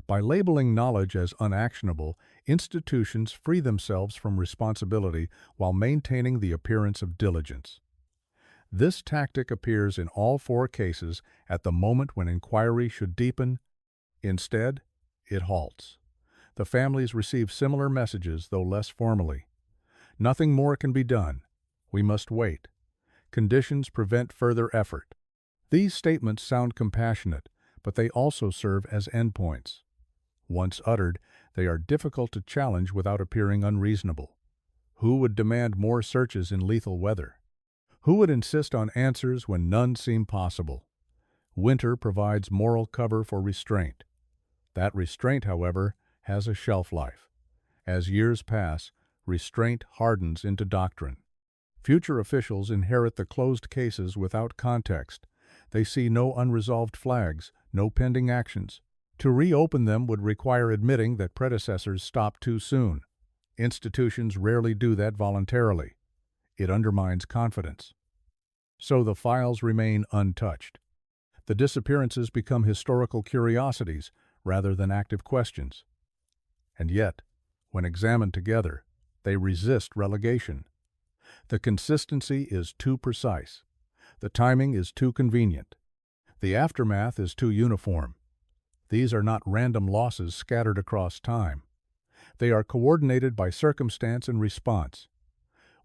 By labeling knowledge as unactionable, institutions free themselves from responsibility while maintaining the appearance of diligence. This tactic appears in all 4 cases at the moment when inquiry should deepen. Instead, it halts. The families receive similar messages, though less formally. Nothing more can be done. We must wait. Conditions prevent further effort. These statements sound compassionate, but they also serve as endpoints. Once uttered, they are difficult to challenge without appearing unreasonable. Who would demand more searches in lethal weather? Who would insist on answers when none seem possible? Winter provides moral cover for restraint. That restraint, however, has a shelf life. As years pass, restraint hardens into doctrine. Future officials inherit the closed cases without context. They see no unresolved flags, no pending actions. To reopen them would require admitting that predecessors stopped too soon. Institutions rarely do that voluntarily. It undermines confidence. So the files remain untouched. The disappearances become historical curiosities rather than active questions. And yet, when examined together, they resist relegation. The consistency is too precise. The timing is too convenient. The aftermath is too uniform. These are not random losses scattered across time. They are coordinated by circumstance and response.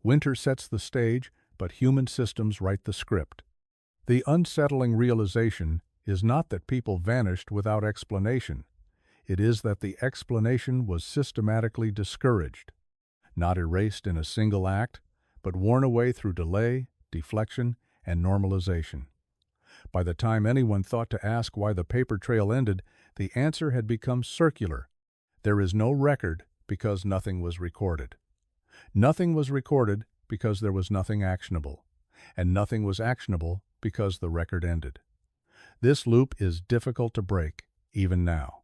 Winter sets the stage, but human systems write the script. The unsettling realization is not that people vanished without explanation. It is that the explanation was systematically discouraged, not erased in a single act, but worn away through delay, deflection, and normalization. By the time anyone thought to ask why the paper trail ended, the answer had become circular. There is no record because nothing was recorded. Nothing was recorded because there was nothing actionable, and nothing was actionable because the record ended. This loop is difficult to break, even now.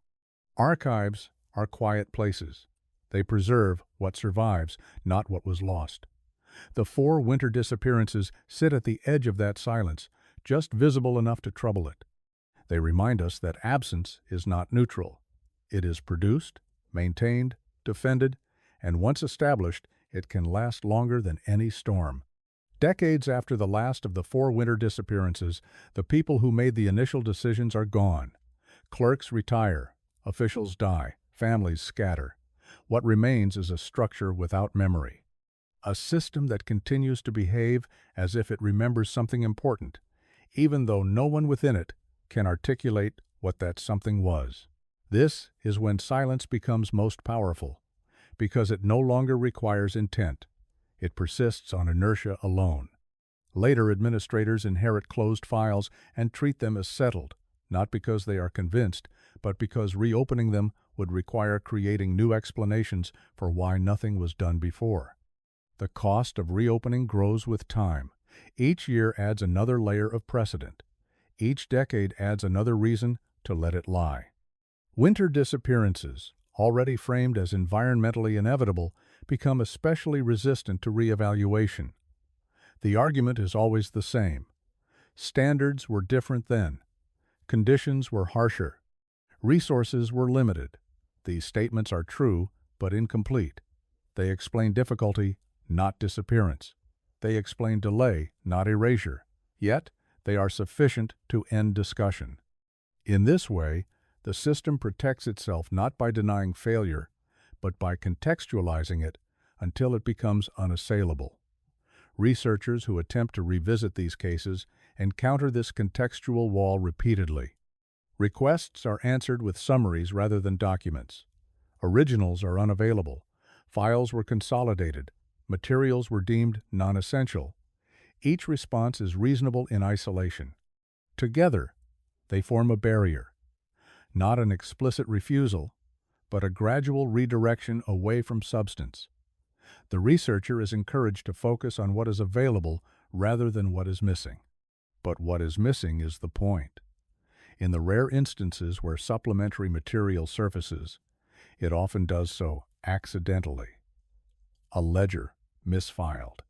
Archives are quiet places. They preserve what survives, not what was lost. The 4 winter disappearances sit at the edge of that silence, just visible enough to trouble it. They remind us that absence is not neutral. It is produced, maintained, defended, and once established, it can last longer than any storm. Decades after the last of the 4 winter disappearances, the people who made the initial decisions are gone. Clerks retire, officials die, families scatter. What remains is a structure without memory. A system that continues to behave as if it remembers something important, even though no one within it can articulate what that something was. This is when silence becomes most powerful, because it no longer requires intent. It persists on inertia alone. Later administrators inherit closed files and treat them as settled, not because they are convinced, but because reopening them would require creating new explanations for why nothing was done before. The cost of reopening grows with time. Each year adds another layer of precedent. Each decade adds another reason to let it lie. Winter disappearances, already framed as environmentally inevitable, become especially resistant to reevaluation. The argument is always the same. Standards were different then. Conditions were harsher. Resources were limited. These statements are true, but incomplete. They explain difficulty, not disappearance. They explain delay, not erasure. Yet, they are sufficient to end discussion. In this way, the system protects itself not by denying failure, but by contextualizing it until it becomes unassailable. Researchers who attempt to revisit these cases encounter this contextual wall repeatedly. Requests are answered with summaries rather than documents. Originals are unavailable. Files were consolidated. Materials were deemed non-essential. Each response is reasonable in isolation. Together, they form a barrier. Not an explicit refusal, but a gradual redirection away from substance. The researcher is encouraged to focus on what is available rather than what is missing. But what is missing is the point. In the rare instances where supplementary material surfaces, it often does so accidentally. A ledger misfiled.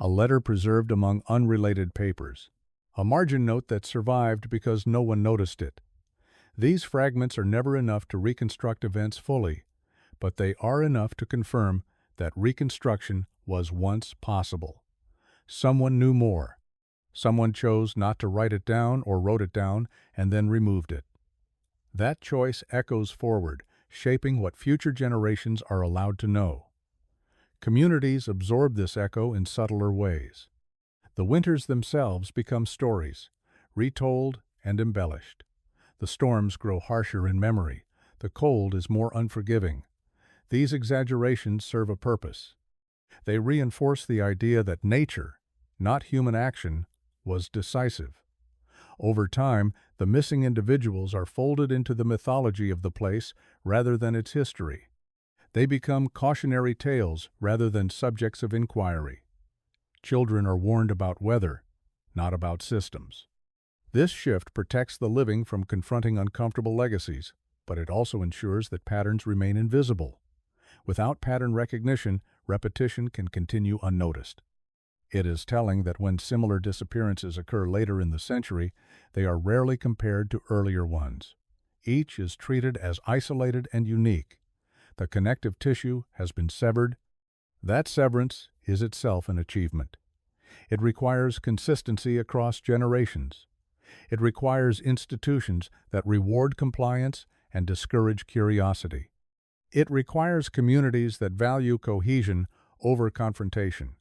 A letter preserved among unrelated papers. A margin note that survived because no one noticed it. These fragments are never enough to reconstruct events fully, but they are enough to confirm that reconstruction was once possible. Someone knew more. Someone chose not to write it down or wrote it down and then removed it. That choice echoes forward, shaping what future generations are allowed to know. Communities absorb this echo in subtler ways. The winters themselves become stories, retold and embellished. The storms grow harsher in memory. The cold is more unforgiving. These exaggerations serve a purpose. They reinforce the idea that nature, not human action, was decisive. Over time, the missing individuals are folded into the mythology of the place rather than its history. They become cautionary tales rather than subjects of inquiry. Children are warned about weather, not about systems. This shift protects the living from confronting uncomfortable legacies, but it also ensures that patterns remain invisible. Without pattern recognition, repetition can continue unnoticed. It is telling that when similar disappearances occur later in the century, they are rarely compared to earlier ones. Each is treated as isolated and unique. The connective tissue has been severed. That severance is itself an achievement. It requires consistency across generations. It requires institutions that reward compliance and discourage curiosity. It requires communities that value cohesion over confrontation.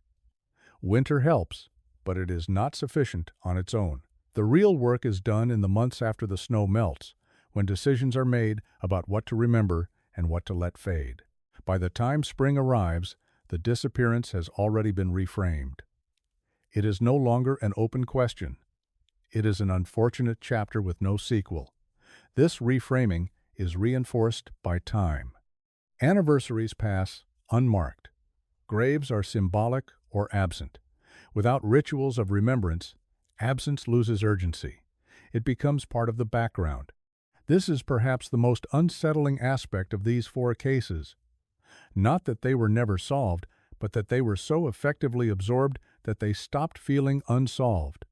Winter helps, but it is not sufficient on its own. The real work is done in the months after the snow melts, when decisions are made about what to remember and what to let fade. By the time spring arrives, the disappearance has already been reframed. It is no longer an open question. It is an unfortunate chapter with no sequel. This reframing is reinforced by time. Anniversaries pass unmarked. Graves are symbolic or absent. Without rituals of remembrance, absence loses urgency. It becomes part of the background. This is perhaps the most unsettling aspect of these four cases. Not that they were never solved, but that they were so effectively absorbed that they stopped feeling unsolved.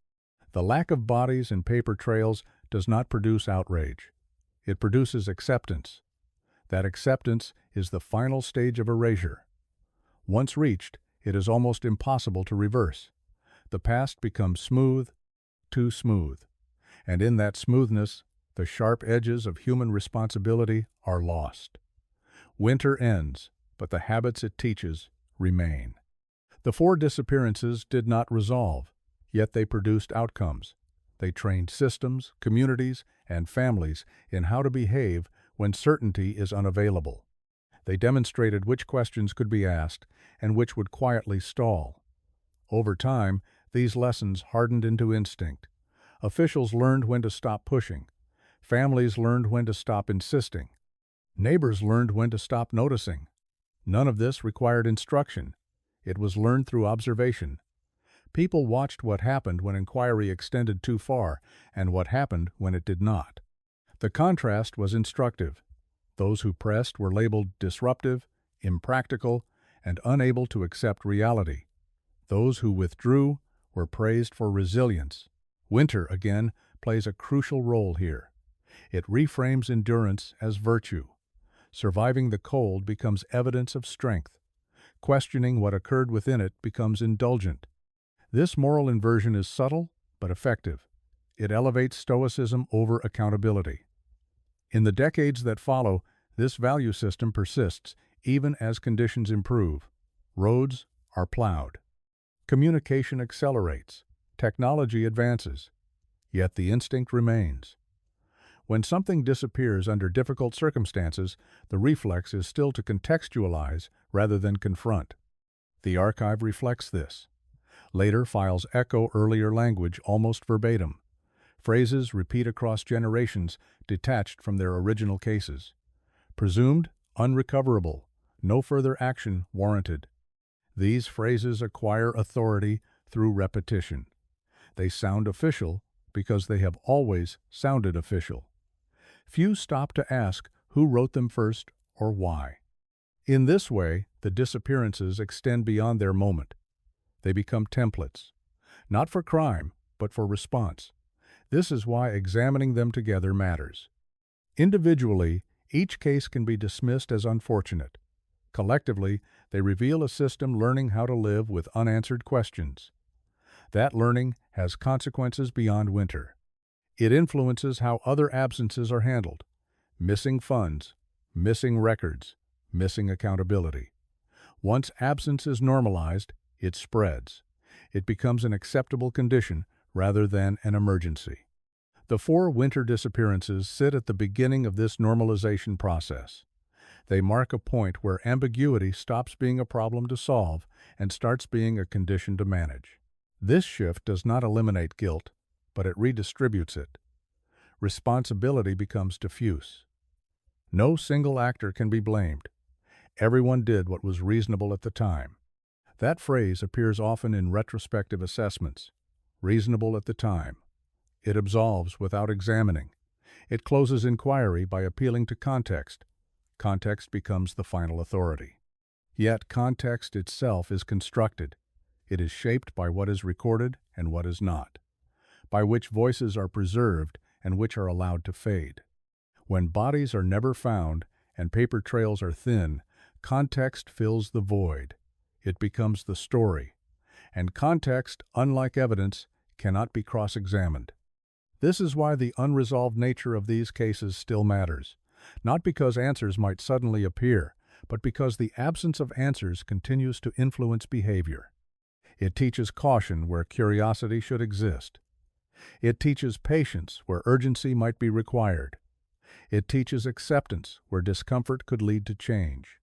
The lack of bodies and paper trails does not produce outrage. It produces acceptance. That acceptance is the final stage of erasure. Once reached, it is almost impossible to reverse. The past becomes smooth, too smooth. And in that smoothness, the sharp edges of human responsibility are lost. Winter ends, but the habits it teaches remain. The four disappearances did not resolve, yet they produced outcomes. They trained systems, communities, and families in how to behave when certainty is unavailable. They demonstrated which questions could be asked and which would quietly stall. Over time, these lessons hardened into instinct. Officials learned when to stop pushing. Families learned when to stop insisting. Neighbors learned when to stop noticing. None of this required instruction. It was learned through observation. People watched what happened when inquiry extended too far and what happened when it did not. The contrast was instructive. Those who pressed were labeled disruptive, impractical, and unable to accept reality. Those who withdrew were praised for resilience. Winter, again, plays a crucial role here. It reframes endurance as virtue. Surviving the cold becomes evidence of strength. Questioning what occurred within it becomes indulgent. This moral inversion is subtle but effective. It elevates stoicism over accountability. In the decades that follow, this value system persists even as conditions improve. Roads are plowed. Communication accelerates. Technology advances. Yet the instinct remains. When something disappears under difficult circumstances, the reflex is still to contextualize rather than confront. The archive reflects this. Later files echo earlier language almost verbatim. Phrases repeat across generations, detached from their original cases. Presumed unrecoverable, no further action warranted. These phrases acquire authority through repetition. They sound official because they have always sounded official. Few stop to ask who wrote them first or why. In this way, the disappearances extend beyond their moment. They become templates, not for crime, but for response. This is why examining them together matters. Individually, each case can be dismissed as unfortunate. Collectively, they reveal a system learning how to live with unanswered questions. That learning has consequences beyond winter. It influences how other absences are handled. Missing funds, missing records, missing accountability. Once absence is normalized, it spreads. It becomes an acceptable condition rather than an emergency. The four winter disappearances sit at the beginning of this normalization process. They mark a point where ambiguity stops being a problem to solve and starts being a condition to manage. This shift does not eliminate guilt, but it redistributes it. Responsibility becomes diffuse. No single actor can be blamed. Everyone did what was reasonable at the time. That phrase appears often in retrospective assessments. Reasonable at the time. It absolves without examining. It closes inquiry by appealing to context. Context becomes the final authority. Yet context itself is constructed. It is shaped by what is recorded and what is not, by which voices are preserved and which are allowed to fade. When bodies are never found and paper trails are thin, context fills the void. It becomes the story. And context, unlike evidence, cannot be cross-examined. This is why the unresolved nature of these cases still matters, not because answers might suddenly appear, but because the absence of answers continues to influence behavior. It teaches caution where curiosity should exist. It teaches patience where urgency might be required. It teaches acceptance where discomfort could lead to change.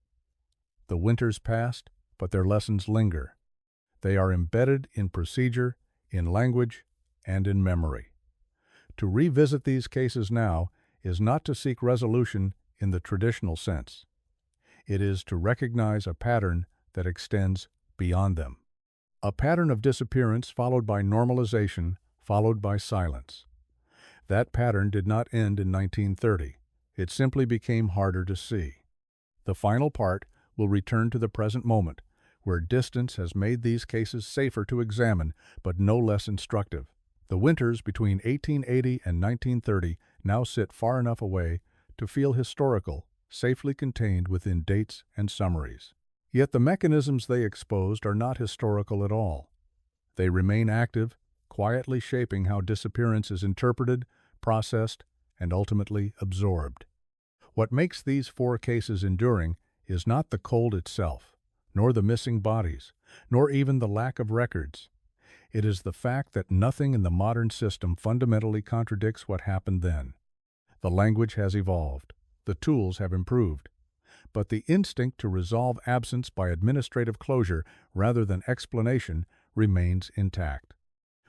The winters passed, but their lessons linger. They are embedded in procedure, in language, and in memory. To revisit these cases now is not to seek resolution in the traditional sense. It is to recognize a pattern that extends beyond them. A pattern of disappearance followed by normalization, followed by silence. That pattern did not end in 1930. It simply became harder to see. The final part will return to the present moment, where distance has made these cases safer to examine, but no less instructive. The winters between 1880 and 1930 now sit far enough away to feel historical, safely contained within dates and summaries. Yet the mechanisms they exposed are not historical at all. They remain active, quietly shaping how disappearance is interpreted, processed, and ultimately absorbed. What makes these 4 cases enduring is not the cold itself, nor the missing bodies, nor even the lack of records. It is the fact that nothing in the modern system fundamentally contradicts what happened then. The language has evolved. The tools have improved. But the instinct to resolve absence by administrative closure rather than explanation remains intact.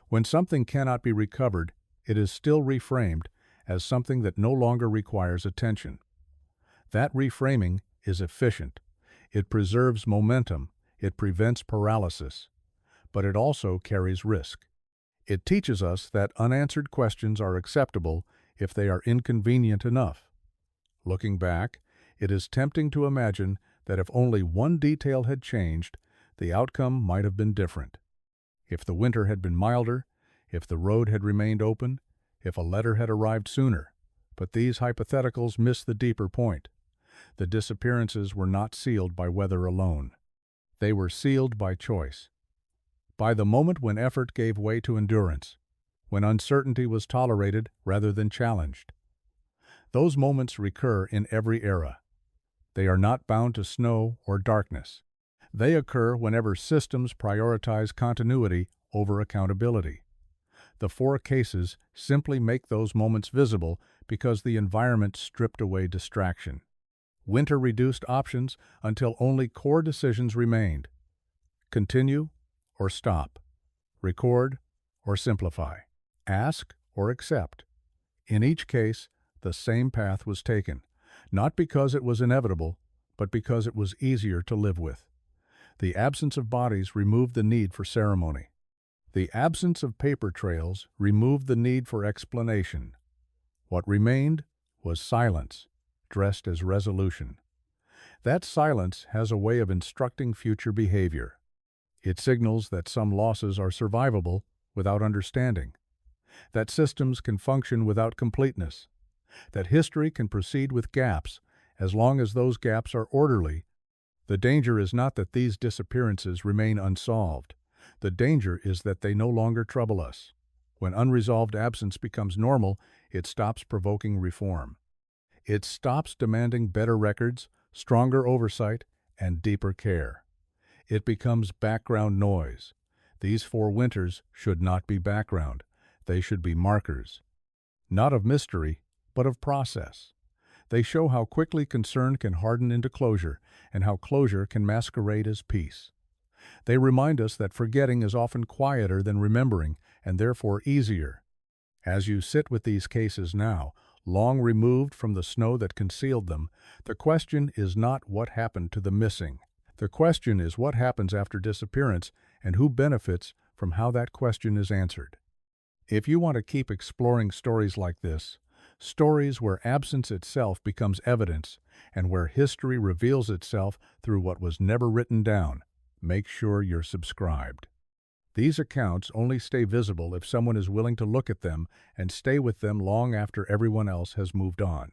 When something cannot be recovered, it is still reframed as something that no longer requires attention. That reframing is efficient. It preserves momentum. It prevents paralysis. But it also carries risk. It teaches us that unanswered questions are acceptable if they are inconvenient enough. Looking back, it is tempting to imagine that if only one detail had changed, the outcome might have been different. If the winter had been milder, if the road had remained open, if a letter had arrived sooner. But these hypotheticals miss the deeper point. The disappearances were not sealed by weather alone. They were sealed by choice. By the moment when effort gave way to endurance, when uncertainty was tolerated rather than challenged. Those moments recur in every era. They are not bound to snow or darkness. They occur whenever systems prioritize continuity over accountability. The 4 cases simply make those moments visible because the environment stripped away distraction. Winter reduced options until only core decisions remained. Continue or stop. Record or simplify. Ask or accept. In each case, the same path was taken, not because it was inevitable, but because it was easier to live with. The absence of bodies removed the need for ceremony. The absence of paper trails removed the need for explanation. What remained was silence, dressed as resolution. That silence has a way of instructing future behavior. It signals that some losses are survivable without understanding, that systems can function without completeness, that history can proceed with gaps as long as those gaps are orderly. The danger is not that these disappearances remain unsolved. The danger is that they no longer trouble us. When unresolved absence becomes normal, it stops provoking reform. It stops demanding better records, stronger oversight, and deeper care. It becomes background noise. These 4 winters should not be background. They should be markers. Not of mystery, but of process. They show how quickly concern can harden into closure and how closure can masquerade as peace. They remind us that forgetting is often quieter than remembering, and therefore easier. As you sit with these cases now, long removed from the snow that concealed them, the question is not what happened to the missing. The question is what happens after disappearance and who benefits from how that question is answered. If you want to keep exploring stories like this, stories where absence itself becomes evidence and where history reveals itself through what was never written down, make sure you're subscribed. These accounts only stay visible if someone is willing to look at them and stay with them long after everyone else has moved on.